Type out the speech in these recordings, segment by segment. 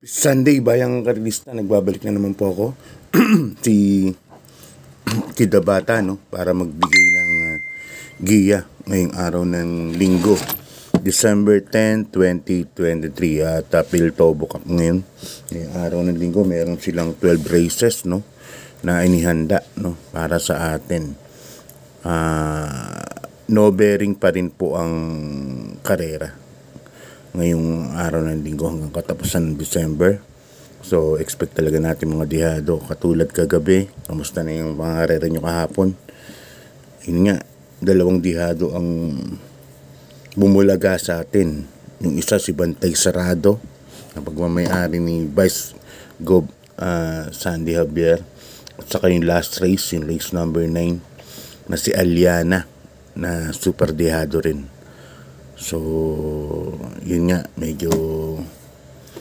Sunday, bayang karlista, nagbabalik na naman po ako. si Kida Bata, no, para magbigay ng giya ngayong araw ng linggo, December 10, 2023 at Piltobo Cup ngayon. Ngayong araw ng linggo, meron silang 12 races, no, na inihanda, no, para sa atin. No bearing pa rin po ang karera ngayong araw ng linggo hanggang katapusan ng December. So, expect talaga natin mga dihado. Katulad kagabi, kamusta na yung mga karera nyo kahapon? Yun nga, dalawang dihado ang bumulaga sa atin. Yung isa si Bantay Sarado, na pagmamayari ni Vice Gov Sandy Javier. At saka yung last race, yung race number 9, na si Aliana, na super dihado rin. So, yun nga, medyo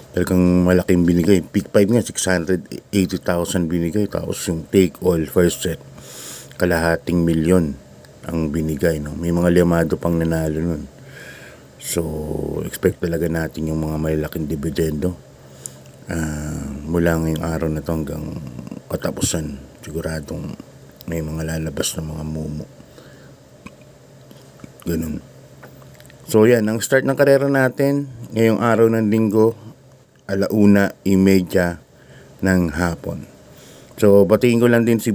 talagang malaking binigay. Peak 5 nga, 680,000 binigay. Tapos yung take all first set, kalahating milyon ang binigay. No? May mga liyamado pang nanalo nun. So, expect talaga natin yung mga malalaking dividendo. Mula ngayong araw na to hanggang katapusan. Siguradong may mga lalabas na mga mumu. Ganun. So yan, ang start ng karera natin ngayong araw ng linggo, 1:30 ng hapon. So batiin ko lang din si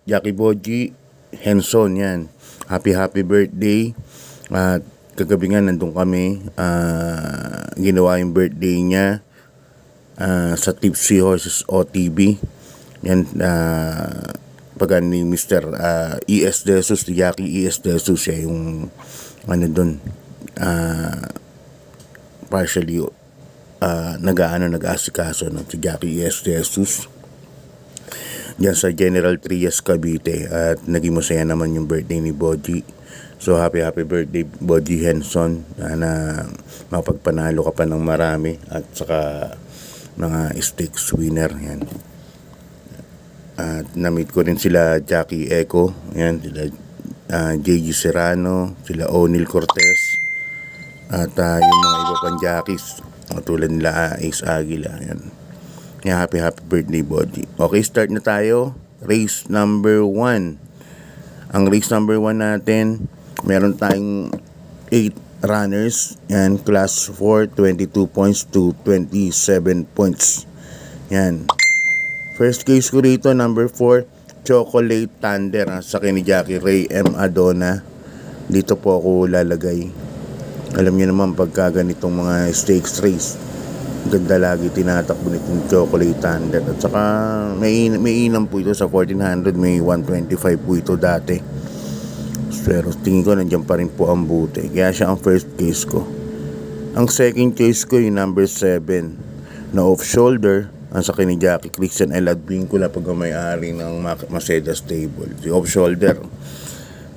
Jackie Boji Henson, yan. Happy birthday. At kagabi nga nandun kami, ginawa yung birthday niya sa Tipsy Horses OTB. Yan, pag ni Mr. E.S. De Jesus, Jackie E.S. De Jesus, siya yung doon, partially nag-aasikaso, no, si Jackie E.S. De Jesus diyan sa General Trias, Cavite. At naging masaya naman yung birthday ni Boji. So happy birthday Boji Henson, na mapagpanalo ka pa ng marami at saka mga stakes winner. Yan. At na-meet ko rin sila Jackie Eco, yan, sila J.G. Serrano, sila O'Neil Cortez, at yung mga iba pang jockeys tulad nila Ace Aguila. Yan. Yeah, happy birthday Boji. Okay, start na tayo. Race number 1. Ang race number 1 natin, meron tayong 8 runners. Yan, class 4, 22 points to 27 points. Yan. First case ko rito, number 4, Chocolate Thunder, sa ni Jackie Ray M. Adona. Dito po ako lalagay. Alam niyo naman pagka ganitong mga stakes race, ganda lagi tinatakbo nitong Chocolate Thunder. At saka may inam po ito sa 1400, may 125 po ito dati. Pero tingin ko nandiyan pa rin po ang buti. Kaya siya ang first case ko. Ang second case ko yung number 7 na Off Shoulder, ang sa ni Jackie Christian L. Advincula, pag may-ari ng Maceda Stable. Si Off Shoulder,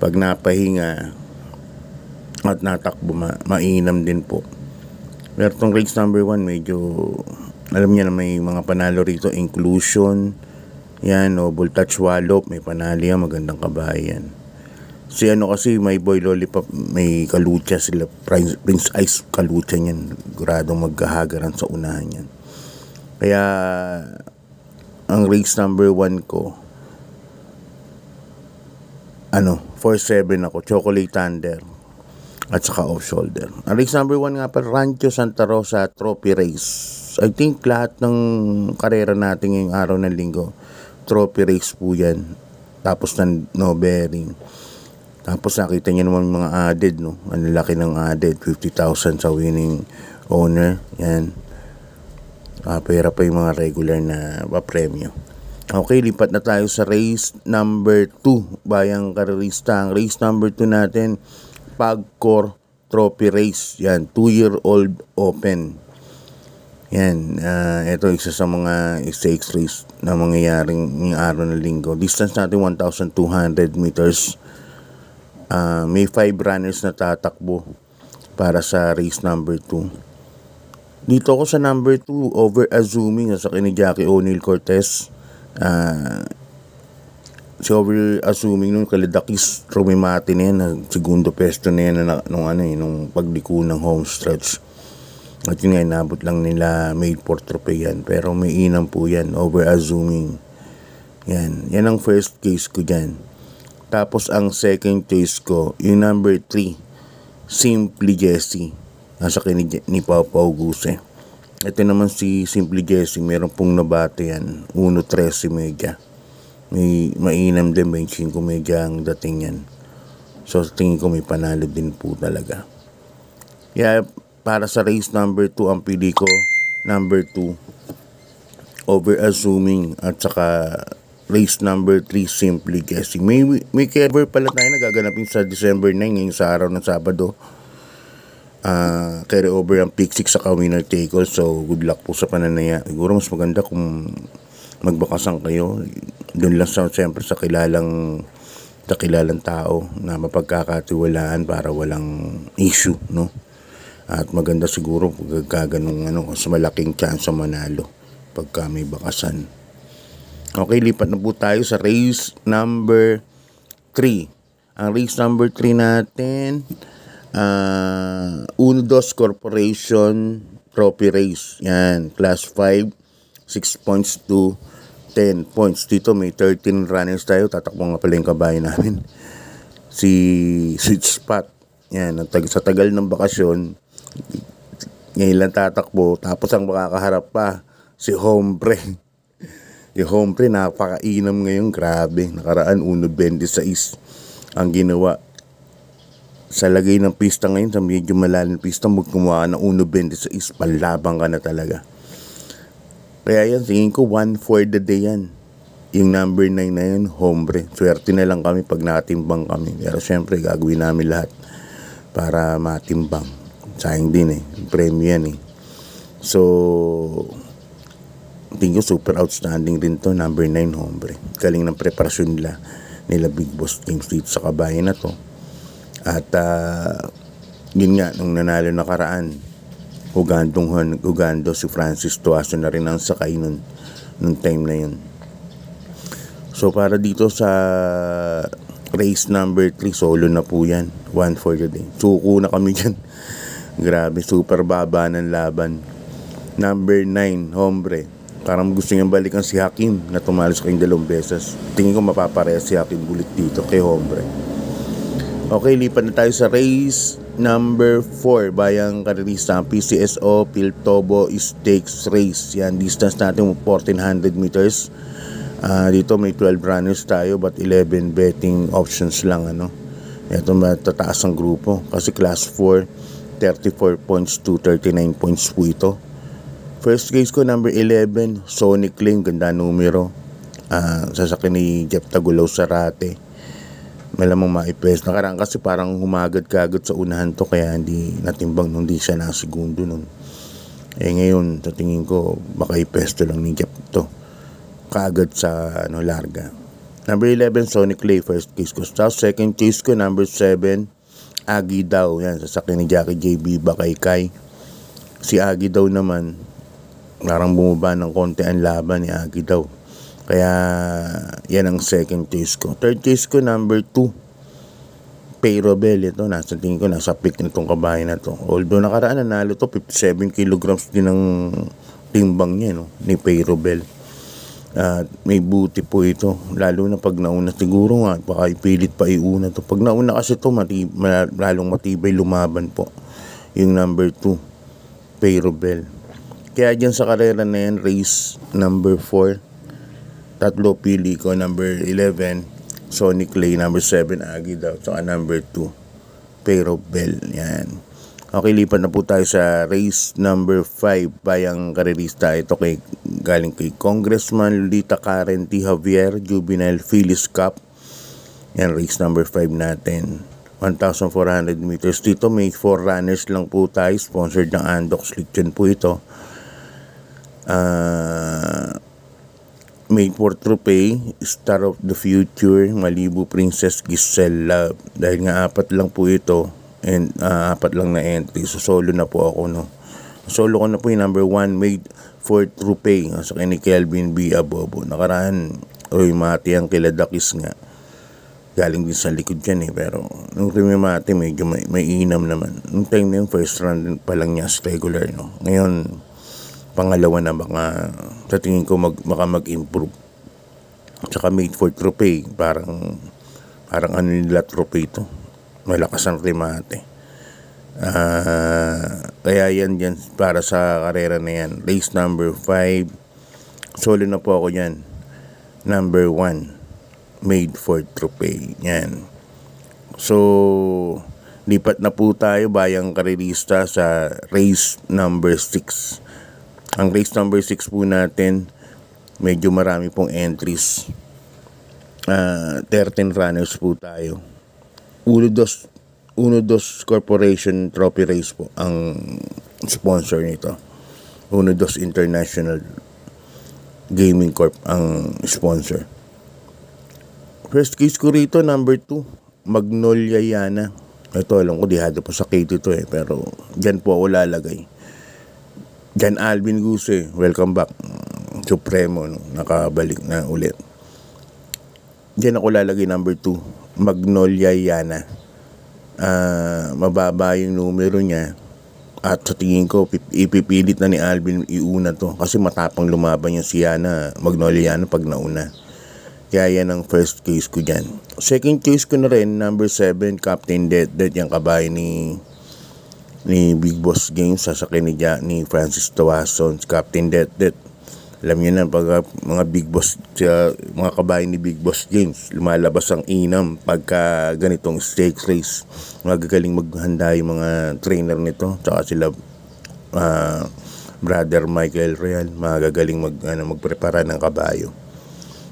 pag napahinga at natakbo, mainam din po. Pero itong race number 1, medyo alam niya na may mga panalo rito. Inclusion, yan, Noble Touch Wallop, may panalo yan, magandang kabayan. Si kasi may Boy Lollipop, may Kalucha sila, Prince Ice Kalucha niyan, guradong maghahagaran sa unahan yan. Kaya ang race number 1 ko, 4-7 ako, Chocolate Thunder at saka Off Shoulder. Ang race number 1 nga pa, Rancho Santa Rosa Trophy Race. I think lahat ng karera natin ngayong araw ng linggo, trophy race po yan. Tapos ng no bearing. Tapos nakita niyo naman mga added, no? Ang laki ng added, 50,000 sa winning owner. Yan. Pera pa yung mga regular na premyo. Okay, lipat na tayo sa race number 2, bayang karerista. Ang race number 2 natin, Pagcor Trophy Race. Yan, 2-year-old open. Yan, ito isa sa mga stakes race na mangyayaring ng araw ng linggo. Distance natin 1,200 meters. May 5 runners na tatakbo para sa race number 2. Dito ako sa number 2, Over Assuming, sa ni Jackie O'Neil Cortez. Si Over Assuming nung Kalidakis Rumimati na yan, segundo pesto na yan nung pagliko ng home stretch. At yun nga, inabot lang nila made for trophy yan. Pero may inam po yan, over assuming. Yan ang first case ko dyan. Tapos ang second case ko, yung number 3, Simply Jessie. Nasa kay ni Papa Auguste. Ito naman si Simply Jessie, meron pong nabate yan, 1.13 media. May mainam din, 25 media ang dating yan. So tingin ko may panalo din po talaga. Kaya para sa race number 2, ang pili ko, number 2, over assuming, at saka race number 3, Simply Jessie. May cover pala tayo nagaganapin sa December 9, ngayong sa araw ng Sabado. Carry over ang pick 6 sa winner take all. So good luck po sa pananaya. Siguro mas maganda kung magbakasan kayo. Doon lang siyempre sa kilalang tao na mapagkakatiwalaan para walang issue, no? At maganda siguro pagka ganung mas malaking chance sa manalo pagka may bakasan. Okay, lipat na po tayo sa race number 3. Ang race number 3 natin, Uno-Dos Corporation Trophy Race. Yan, class 5, 6 points to 10 points. Dito may 13 runners tayo. Tatakbo nga pala yung kabayo namin. Si Sweet Spot. Yan, sa tagal ng bakasyon, ngayon lang tatakbo. Tapos ang makakaharap pa, si Hombre. Yung Hombre, napakainam ngayon. Grabe. Nakaraan, 1.26 ang ginawa. Sa lagay ng pista ngayon, sa medyo malalim pista, magkumuha ng 1.26, panlabang ka na talaga. Kaya yan, tingin ko 1 for the day yan. Yung number 9 na yun, Hombre. Swerte na lang kami pag nakatimbang kami. Pero syempre, gagawin namin lahat para matimbang. Sayang din premyo yan So, tingin ko super outstanding rin to, number 9, Hombre. Galing ng preparasyon nila Big Boss Games dito sa kabayan na to. At yun nga, nung nanalo nakaraan, Ugando si Francis Tuaso na rin ang sakay nung time na yun. So para dito sa race number 3, solo na po yan, 1 for the day. Suko na kami dyan. Grabe, super baba ng laban. Number 9, Hombre. Parang gusto niyang balikan si Hakim na tumalos kayong 2 beses. Tingin ko mapapareha si Hakim ulit dito kay Hombre. Okay, lipat na tayo sa race number 4, bayang karerista, PCSO Piltobo Stakes Race. Yan, distance natin 1400 meters. Dito may 12 runners tayo but 11 betting options lang. Ito matataas ang grupo kasi class 4, 34 points to 39 points po ito. First race ko, number 11, Sonic Lane, ganda numero. Sasakyan ni Jeff Tagulaw Sarate. Malamang maipes. Nakaraan kasi parang humagad-kagad sa unahan to, kaya hindi natimbang nung di siya na segundo nun. Ngayon, sa tingin ko, baka ipesto lang ni Jeff to. Kagad sa larga. Number 11, Sonic Lay, first case ko. Second case ko, number 7, Agi Daw. Yan, sasakyan ni Jackie JB Bakaykay. Si Agi Daw naman, parang bumaba ng konti ang laban ni Agi Daw. Kaya yan ang second case ko. Third case ko, number 2, Payrobel. Ito, nasa tingin ko, nasa pick na itong kabahay na to. Although nakaraan nanalo to, 57 kilograms din ang timbang niya, ni Payrobel. May buti po ito. Lalo na pag nauna, siguro nga, baka ipilit pa iuna to. Pag nauna kasi to, lalong matibay lumaban po. Yung number 2, Payrobel. Kaya dyan sa karera na yan, race number 4, tatlo pili ko, number 11, Sonic Lay, number 7, Agi Daw, saka number 2, Payrobel. Yan. Okay, lipat na po tayo sa race number 5, bayang karerista. Ito galing kay Congressman Lolita Karen T. Javier, Juvenile Phyllis Cup. Yan, race number 5 natin. 1,400 meters. Dito may 4 runners lang po tayo. Sponsored ng Andox Lithium po ito. Made for Trophy, Star of the Future, Malibu Princess Giselle Love. Dahil nga 4 lang po ito, and 4 lang na entry, so solo na po ako, Solo ko na po yung number 1, Made for Trophy, sa kay ni Kelvin B. Abobo. Nakaraan, Roy Mati ang kiladakis nga. galing din sa likod yan pero nung Remate medyo may inam naman. Nung time na yung first round pa lang niya as regular, no? Ngayon, pangalawa na baka sa tingin ko baka mag-improve. Tsaka made for trophy, parang ano nila trophy to. Malakas ang Remate. Kaya yan para sa karera na yan. Race number 5, solo na po ako yan. Number 1, made for trophy. Yan. So, lipat na po tayo bayang karerista sa race number 6. Ang race number 6 po natin, medyo marami pong entries. 13 runners po tayo. Uno Dos Corporation Trophy Race po ang sponsor nito. Uno Dos International Gaming Corp ang sponsor. First case ko rito, number 2, Magnolia Yana. Ito, alam ko, dihado po sa K2 to pero dyan po ako lalagay. Jan Alvin Guse, welcome back. Supremo, no? Nakabalik na ulit. Dyan ako lalagay number 2, Magnolia Yana. Mababa yung numero niya. At sa tingin ko, ipipilit na ni Alvin iuna to. Kasi matapang lumaban yung si Yana, Magnolia Yana pag nauna. Kaya yan ang first case ko dyan. Second case ko na rin, number 7, Captain Dead. Yung kabahay ni Big Boss Games, sasakyan ni Francis Tawason, Captain Dead. Alam niyo na, pag mga Big Boss, mga kabahay ni Big Boss Games, lumalabas ang inam pagka ganitong stakes race. Magagaling maghanda yung mga trainer nito, tsaka sila Brother Michael Real, magagaling magprepara ng kabayo.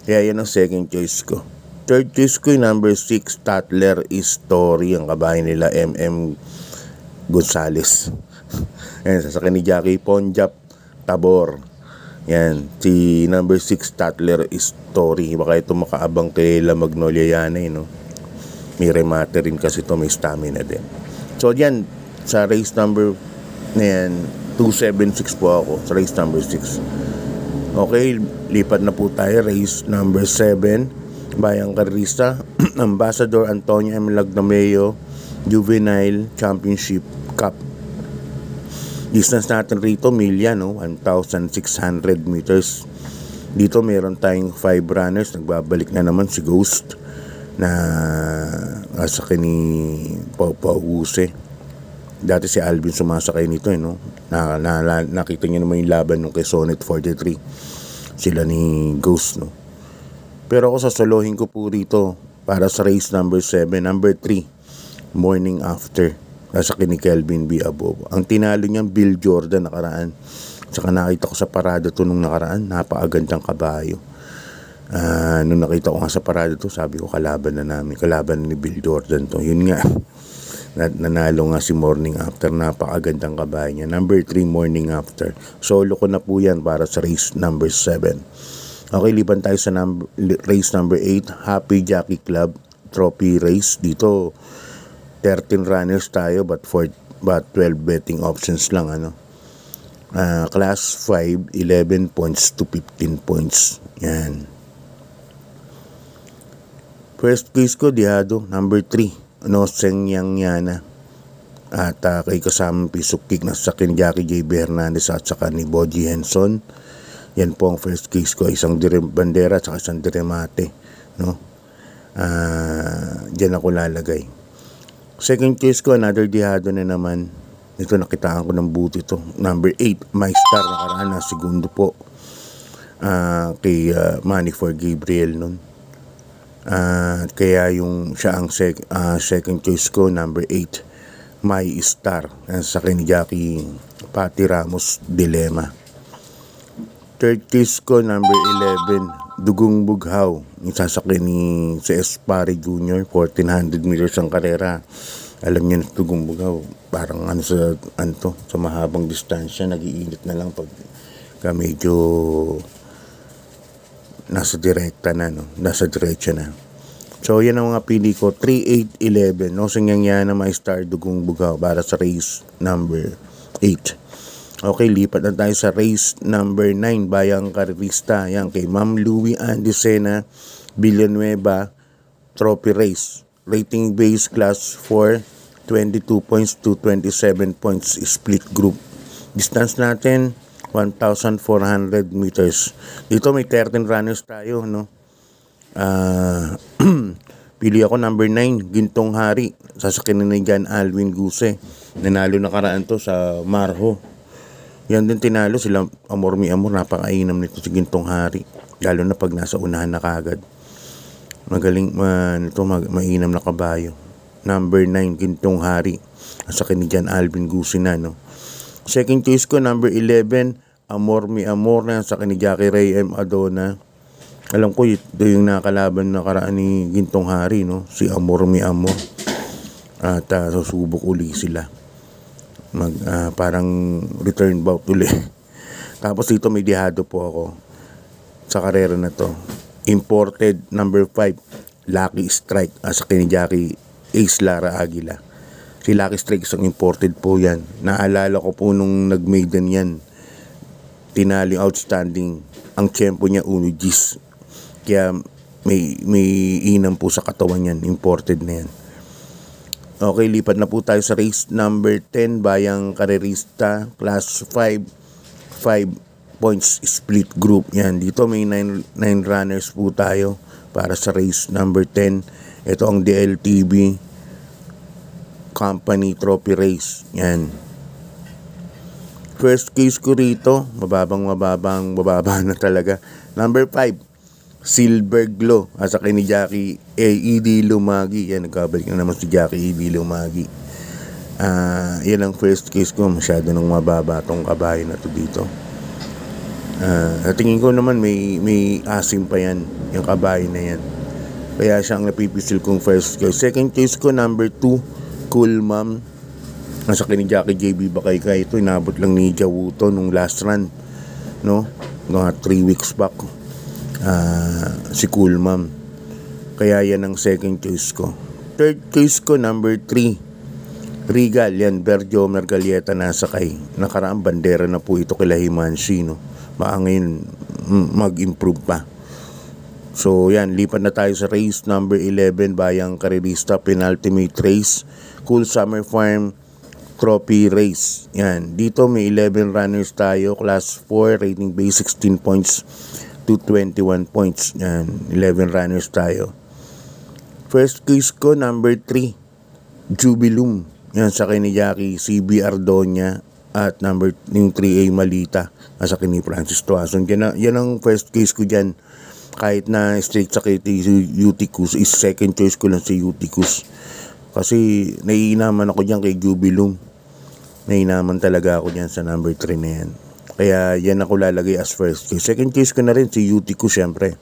Kaya yan ang second choice ko. Third choice ko yung number 6, Tatler Story, ang kabahay nila MM Gonzales. Yan, sasakyan ni Jackie Ponjap Tabor. Yan, si number 6, Tatler Story. Baka ito makaabang kay La Magnolia Yana, no? May remate rin kasi ito, may stamina din. So yan, sa race number na yan, 276 po ako sa race number 6. Okay, lipat na po tayo. Race number 7, Bayang Karista, Ambassador Antonio M. Lagdameo Juvenile Championship Cup. Distance natin rito, milya, no? 1,600 meters. Dito meron tayong 5 runners. Nagbabalik na naman si Ghost na asakay ni Pau Use. Dati si Alvin sumasakay nito, no? Nakita niyo naman yung laban nung kay Sonnet 43. Sila ni Ghost, no? Pero ako sasalohin ko po rito para sa race number 7, number 3, Morning After. Sasakay ni Kelvin B. Abobo. Ang tinalo niyang Bill Jordan nakaraan. Saka nakita ko sa parada to nung nakaraan, napakagandang kabayo. Nung nakita ko nga sa parada to, sabi ko kalaban ni Bill Jordan to. Yun nga, nanalo nga si Morning After, napakagandang kabayo niya. Number 3, Morning After. Solo ko na po yan para sa race number 7. Okay, liban tayo sa race number 8, Happy Jockey Club Trophy Race. Dito 13 runners tayo but 12 betting options lang, class 5, 11 points to 15 points. Yan. First case ko, dihado, number 3, Noseng Yang Yana. At kay kasamang piso kick na sa akin Jackie J. Hernandez at saka ni Boji Henson. Yan po ang first case ko, isang bandera at saka isang diremate, no? Diyan ako lalagay. Second case ko, another dihado na naman. Ito, nakitaan ko ng buti ito. Number 8, My Star, nakaraan na segundo po. Kay Manny for Gabriel nun. Kaya siya ang second choice ko, number 8, My Star. Sa akin ni Jackie Pati Ramos Dilema. Third case ko, number 11, Dugong Bughaw. Yung sasakyan ni si Espari Jr., 1400 meters ang karera. Alam niyo na Dugong Bughaw, parang sa mahabang distansya, nag-iinit na lang pag medyo nasa direkta na, no? Nasa diretsa na. So, yan ang mga pili ko. 3, 8, 11. Noseng Yang Yana, My Star, Dugong Bughaw para sa race number 8. Okay, lipat na tayo sa race number 9, Bayang Karista. Yan, kay Ma'am Louie Andesena Villanueva, Trophy Race. Rating base class 4, 22 points to 27 points split group. Distance natin 1,400 meters. Dito may 13 runners tayo, no? Pili ako number 9, Gintong Hari. Sasakyan na dyan Alvin Guse. Nanalo nakaraan to sa Marho. Yan din tinalo sila Amor Mi Amor. Napakainam nito si Gintong Hari. Lalo na pag nasa unahan na kagad. Magaling mainam na kabayo. Number 9, Gintong Hari. Sasakyan ni dyan Alvin Guse na, no? Second choice ko, number 11, Amor Mi Amor na sa ni Jackie Ray M. Adona. Alam ko ito yung nakalaban na karaan ni Gintong Hari, no? Si Amor Mi Amor. At susubok uli sila. Parang return bout uli. Tapos dito may dihado po ako sa karera na to. Imported number 5, Lucky Strike. Sa ni Jackie Ace Lara Aguila. Si Lucky Strike isang imported po yan. Naalala ko po nung nag-maiden yan. Tinali outstanding. Ang tiyempo niya 1 Gs. Kaya may inam po sa katawan yan. Imported na yan. Okay, lipat na po tayo sa race number 10. Bayang Karerista. Class 5. 5 points split group. Yan. Dito may 9 runners po tayo para sa race number 10. Ito ang DLTV Company Trophy Race. Yan. First case ko rito, mababa na talaga. Number 5, Silver Glow. Asa kay ni Jackie E.D. Lumagi. Yan, nagkabalik na naman si Jackie E.D. Lumagi. Yan ang first case ko. Masyado nang mababa tong kabayo na to dito. Tingin ko naman may asim pa yan, yung kabayo na yan. Kaya siya ang napipisil kong first case. Second case ko, number 2, Cool Mom. Nasa kay ni Jackie JB Bakaykay. Ito inabot lang ni Jawuto nung last run, no? Mga 3 weeks back. Si Cool Mom. Kaya yan ang second choice ko. Third choice ko, number 3, Regal. Yan, Berjo Mergalieta nasakay. Nakaraang bandera na po ito kila Himanshi, no? Baka ngayon mag-improve pa. So yan, lipat na tayo sa race number 11, Bayang Karerista Penultimate Race, Cool Summer Farm Trophy Race. Yan, dito may 11 runners tayo, class 4, rating base 16 points to 21 points. Yan, 11 runners tayo. First case ko, number 3, Jubilum. Yan, sa kay ni Jackie CB Ardonia. At number yung 3A Malita. Sa kay ni Francis Tuason. Yan ang first case ko dyan. Kahit na straight sa kay Uticus, is second choice ko lang si Uticus. Kasi naiinaman ako dyan kay Jubilum. Naiinaman talaga ako dyan sa number 3 na yan. Kaya yan ako lalagay as first case. Second case ko na rin si Uticus, syempre.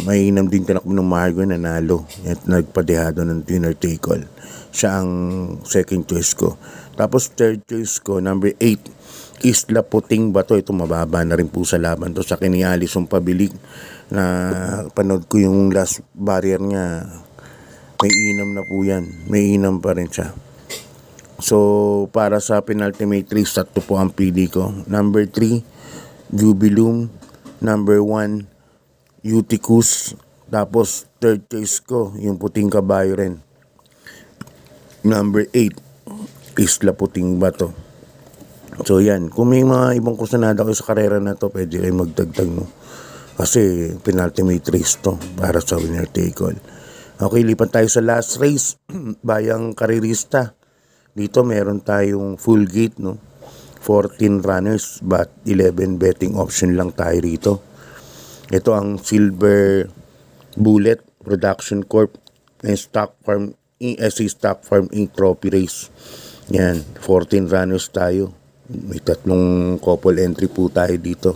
Mainam din tinakbo ng Margo, nanalo at nagpadehado ng winner take all. Siya ang second choice ko. Tapos third choice ko, number 8, Isla Puting Bato. Ito mababa na rin po sa laban to sa kini Alison Pabilig, na panood ko yung last barrier niya. May inam na po yan. May inam pa rin siya. So para sa penultimate race, tatlo po ang pili ko. Number 3, Jubilum. Number 1, Uticus. Tapos third choice ko, yung puting kabayo rin. Number 8, Isla Puting Bato. So yan, kung may mga ibang kusanada ko sa karera na to, pwede kayo magdagdag, no? Kasi penultimate race to para sa winner take all. Okay, lipat tayo sa last race. Bayang Karerista. Dito meron tayong full gate, no? 14 runners but 11 betting option lang tayo rito. Ito ang Silver Bullet Production Corp and Stock Farm ESC Stock Farm Inc. Trophy Race. Yan, 14 runners tayo. May 3 couple entry po tayo dito.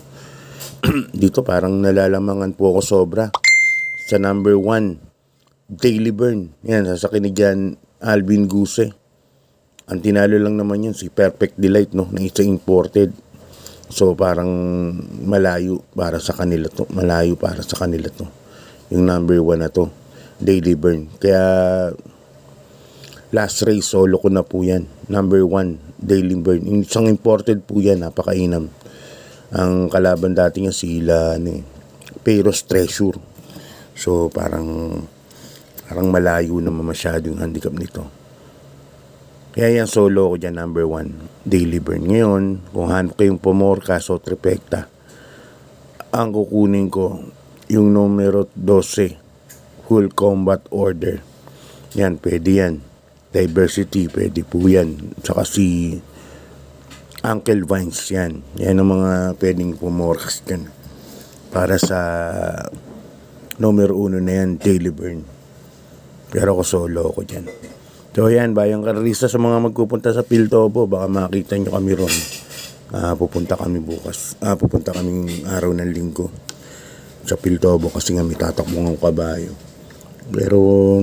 Dito parang nalalamangan po ako sobra. Sa number 1, Daily Burn. Yan, sasakin ni dyan Alvin Guse. Ang tinalo lang naman yun si Perfect Delight, no? Na isa imported. So parang malayo para sa kanila to. Malayo para sa kanila to. Yung number 1 na to, Daily Burn. Kaya last race, solo ko na po yan. Number 1, Daily Burn. Isang imported po yan, napakainam. Ang kalaban dati niya sila, Peros Treasure. So, parang Parang malayo naman masyado yung handicap nito. Kaya yan solo ko dyan, number 1. Daily burn. Ngayon, kung hanap ko yung Pomorcas o Trifecta, ang kukunin ko yung numero 12. Full Combat Order. Yan, pwede yan. Diversity, pwede po yan. Saka si Uncle Vines yan. Yan ang mga pwedeng Pomorcas dyan. Para sa numero 1 na yan, Daily Burn. Pero ako solo ako dyan. So yan, bayang karista sa mga magpupunta sa Piltobo, baka makita nyo kami ron. Pupunta kami bukas. Pupunta kami araw ng linggo sa Piltobo kasi nga may tatakbo ng kabayo. Pero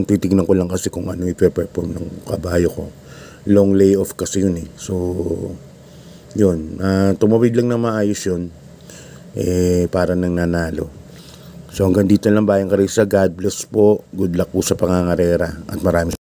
titignan ko lang kasi kung ano ipe-perform ng kabayo ko. Long layoff kasi yun eh. So yun, tumawid lang na maayos yun, para nang nanalo. So hanggang dito lang bayang karisa. God bless po, good luck po sa pangangarera at maraming